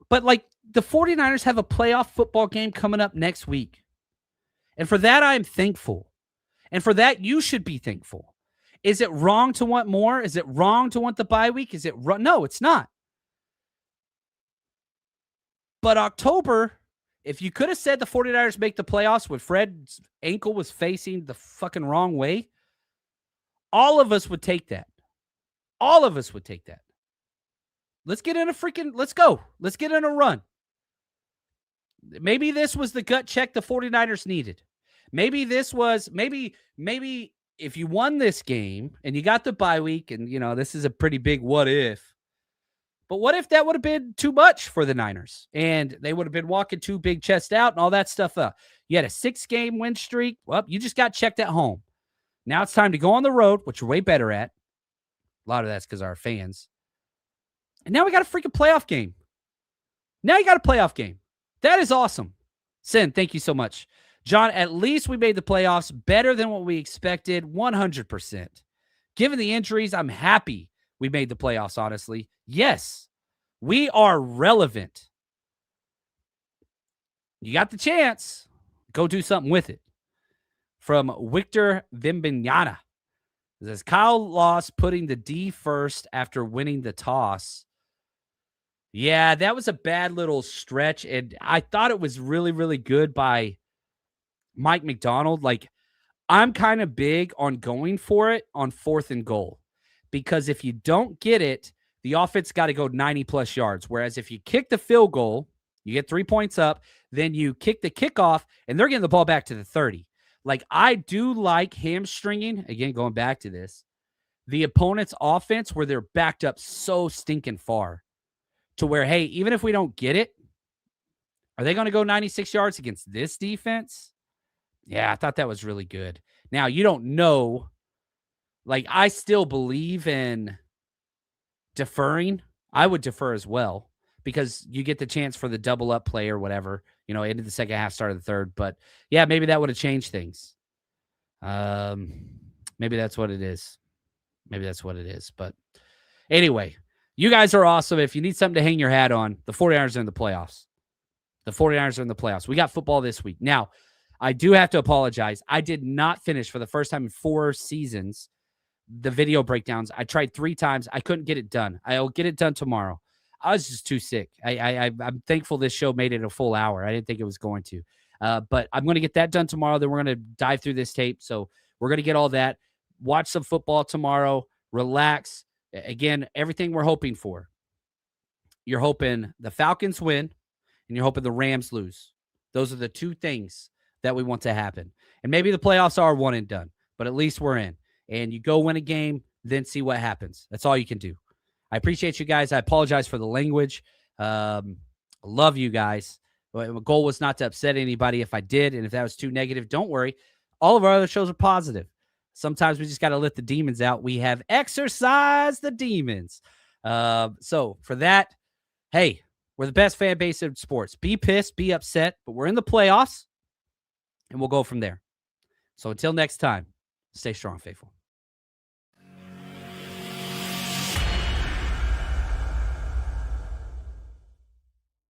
like, the 49ers have a playoff football game coming up next week. And for that, I'm thankful. And for that, you should be thankful. Is it wrong to want more? Is it wrong to want the bye week? Is it wrong? No, it's not. But October, if you could have said the 49ers make the playoffs when Fred's ankle was facing the fucking wrong way, all of us would take that. All of us would take that. Let's get in let's go. Let's get in a run. Maybe this was the gut check the 49ers needed. Maybe if you won this game and you got the bye week, and, you know, this is a pretty big what if. But what if that would have been too much for the Niners and they would have been walking too big chest out and all that stuff up? You had a 6-game win streak. Well, you just got checked at home. Now it's time to go on the road, which you're way better at. A lot of that's because of our fans. And now we got a freaking playoff game. Now you got a playoff game. That is awesome. Sin, thank you so much. John, at least we made the playoffs better than what we expected, 100%. Given the injuries, I'm happy we made the playoffs, honestly. Yes, we are relevant. You got the chance. Go do something with it. From Victor Vimbignana. It says, Kyle lost putting the D first after winning the toss. Yeah, that was a bad little stretch, and I thought it was really, really good by Mike McDonald. Like, I'm kind of big on going for it on 4th and goal, because if you don't get it, the offense got to go 90-plus yards, whereas if you kick the field goal, you get 3 points up, then you kick the kickoff, and they're getting the ball back to the 30. Like, I do like hamstringing, again, going back to this, the opponent's offense where they're backed up so stinking far. To where, hey, even if we don't get it, are they going to go 96 yards against this defense? Yeah, I thought that was really good. Now, you don't know. Like, I still believe in deferring. I would defer as well because you get the chance for the double up play or whatever, into the second half, start of the third. But, yeah, maybe that would have changed things. Maybe that's what it is. But anyway, you guys are awesome. If you need something to hang your hat on, the 49ers are in the playoffs. We got football this week. Now, I do have to apologize. I did not finish for the first time in 4 seasons the video breakdowns. I tried 3 times. I couldn't get it done. I'll get it done tomorrow. I was just too sick. I'm thankful this show made it a full hour. I didn't think it was going to. But I'm going to get that done tomorrow. Then we're going to dive through this tape. So we're going to get all that. Watch some football tomorrow. Relax. Again, everything we're hoping for. You're hoping the Falcons win, and you're hoping the Rams lose. Those are the 2 things that we want to happen. And maybe the playoffs are one and done, but at least we're in. And you go win a game, then see what happens. That's all you can do. I appreciate you guys. I apologize for the language. I love you guys. My goal was not to upset anybody. If I did, and if that was too negative, don't worry. All of our other shows are positive. Sometimes we just got to let the demons out. We have exorcised the demons. So for that, hey, we're the best fan base in sports. Be pissed, be upset, but we're in the playoffs, and we'll go from there. So until next time, stay strong, faithful.